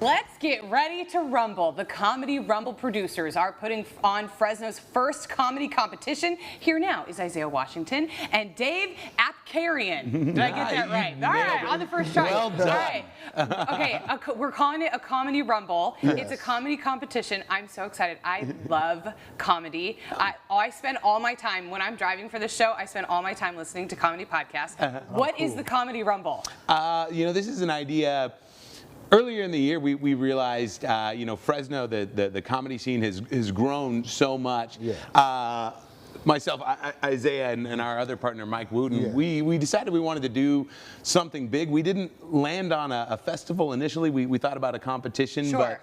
Let's get ready to rumble. The Comedy Rumble producers are putting on Fresno's first comedy competition. Here now is Isaiah Washington and Dave Apkarian. Did I get that right? All right, on the first try. Well done. All right. Okay, we're calling it a Comedy Rumble. Yes. It's a comedy competition. I'm so excited. I love comedy. I spend all my time, when I'm driving for the show, I spend all my time listening to comedy podcasts. What is the Comedy Rumble? This is an idea. Earlier in the year, we realized, Fresno, the comedy scene has grown so much. Yeah. Myself, Isaiah, and our other partner, Mike Wooten, we decided we wanted to do something big. We didn't land on a festival initially. We thought about a competition, but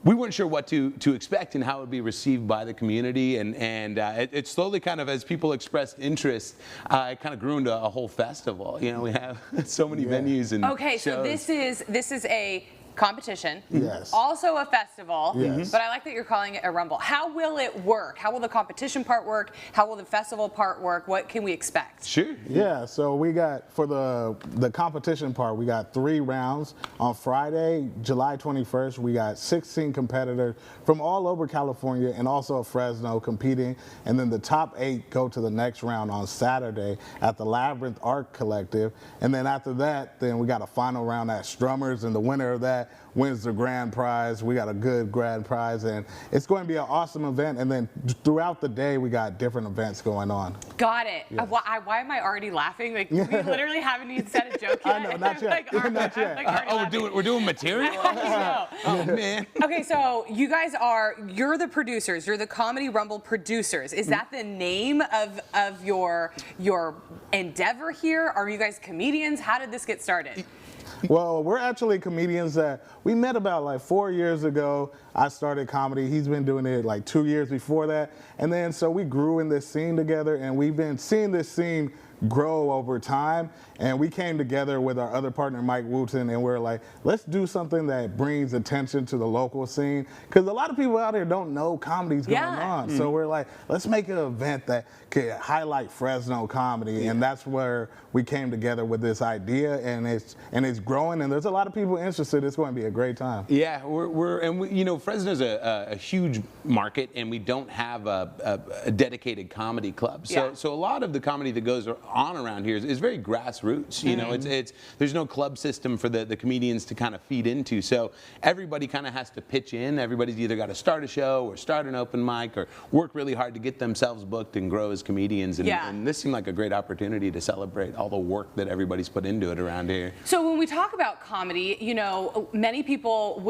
we weren't sure what to expect and how it would be received by the community. And it slowly kind of, as people expressed interest, it kind of grew into a whole festival. You know, we have so many venues and shows. So this is a competition, yes, also a festival, yes, but I like that you're calling it a rumble. How will it work? How will the competition part work? How will the festival part work? What can we expect? Sure. Yeah, so we got, for the competition part, we got 3 rounds. On Friday, July 21st, we got 16 competitors from all over California and also Fresno competing, and then the top 8 go to the next round on Saturday at the Labyrinth Art Collective, and then after that, then we got a final round at Strummers, and the winner of that wins the grand prize. We got a good grand prize, and it's going to be an awesome event. And then throughout the day, we got different events going on. Got it. Yes. Why am I already laughing? Like, we literally haven't even said a joke yet. I know, not yet. Not yet. We're doing material? Oh, man. Okay, so you're the producers. You're the Comedy Rumble producers. Is that the name of your endeavor here? Are you guys comedians? How did this get started? Well, we're actually comedians that we met about like 4 years ago. I started comedy. He's been doing it like 2 years before that. And then so we grew in this scene together, and we've been seeing this scene grow over time. And we came together with our other partner, Mike Wooten, and we're like, let's do something that brings attention to the local scene. Because a lot of people out here don't know comedy's going on. So we're like, let's make an event that could highlight Fresno comedy. And that's where we came together with this idea, and it's growing, and there's a lot of people interested. It's going to be a great time. Yeah, Fresno's a huge market, and we don't have a dedicated comedy club. So a lot of the comedy that goes on around here is very grassroots. You know, there's no club system for the comedians to kind of feed into. So everybody kind of has to pitch in. Everybody's either got to start a show or start an open mic or work really hard to get themselves booked and grow as comedians. And this seemed like a great opportunity to celebrate all the work that everybody's put into it around here. So when we talk about comedy, many people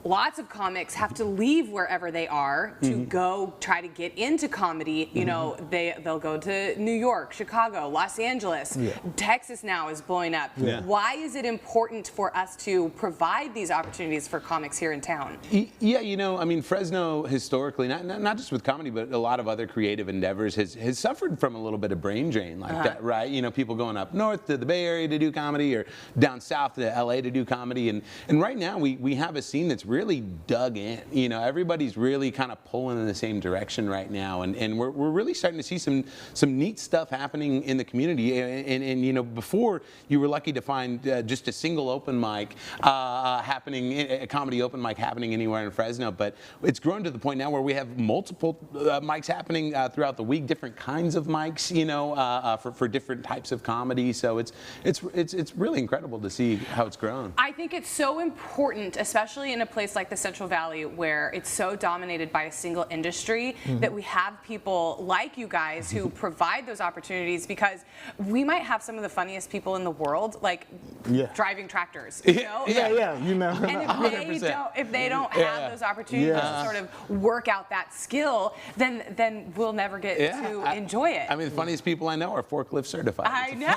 lots of comics have to leave wherever they are to go try to get into comedy. They'll go to New York, Chicago, Los Angeles. Texas now is blowing up. Why is it important for us to provide these opportunities for comics here in town? Yeah, Fresno historically, not just with comedy, but a lot of other creative endeavors has suffered from a little bit of brain drain like that, right? People going up north to the Bay Area to do comedy or down south to LA to do comedy. And right now we have a scene that's really dug in. Everybody's really kind of pulling in the same direction right now, and we're really starting to see some neat stuff happening in the community. And before, you were lucky to find just a single open mic happening, a comedy open mic happening anywhere in Fresno, but it's grown to the point now where we have multiple mics happening throughout the week, different kinds of mics, for different types of comedy. So it's really incredible to see how it's grown. I think it's so important, especially in a place like the Central Valley, where it's so dominated by a single industry, that we have people like you guys who provide those opportunities, because we might have some of the funniest people in the world, like driving tractors. And if they don't have those opportunities to sort of work out that skill, then we'll never get to enjoy it. The funniest people I know are forklift certified. I know.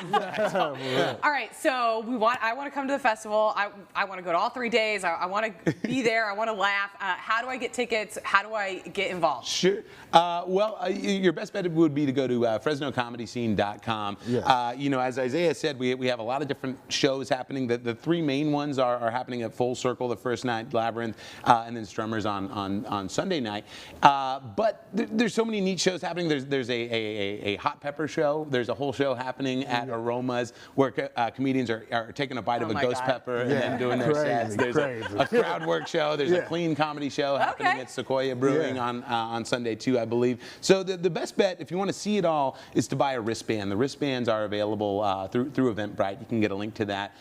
All right, so I want to come to the festival. I want to go to all 3 days. I want to be there. I want to laugh. How do I get tickets? How do I get involved? Sure. Your best bet would be to go to FresnoComedyScene.com. Yes. You know, as Isaiah said, we have a lot of different shows happening. The three main ones are happening at Full Circle the first night, Labyrinth, and then Strummers on Sunday night. But there's so many neat shows happening. There's a hot pepper show. There's a whole show happening at Aromas where comedians are taking a bite of a ghost pepper and then doing their sets. There's a crowd work show. There's a clean comedy show happening at Sequoia Brewing on Sunday too, I believe. So the best bet, if you want to see it all, is to buy a wristband. The wristbands are available through Eventbrite. You can get a link to that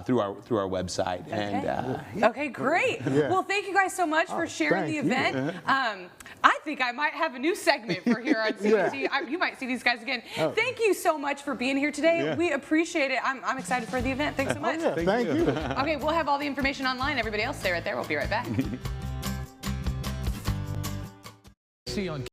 through our website. Okay. And okay, great. Well, thank you guys so much for sharing the event. I think I might have a new segment for here on CBC. You might see these guys again. Thank you so much for being here today. We appreciate it. I'm excited for the event. Thanks so much. Thank you. Okay, we'll have all the information online. Everybody else, stay right there. We'll be right back. See on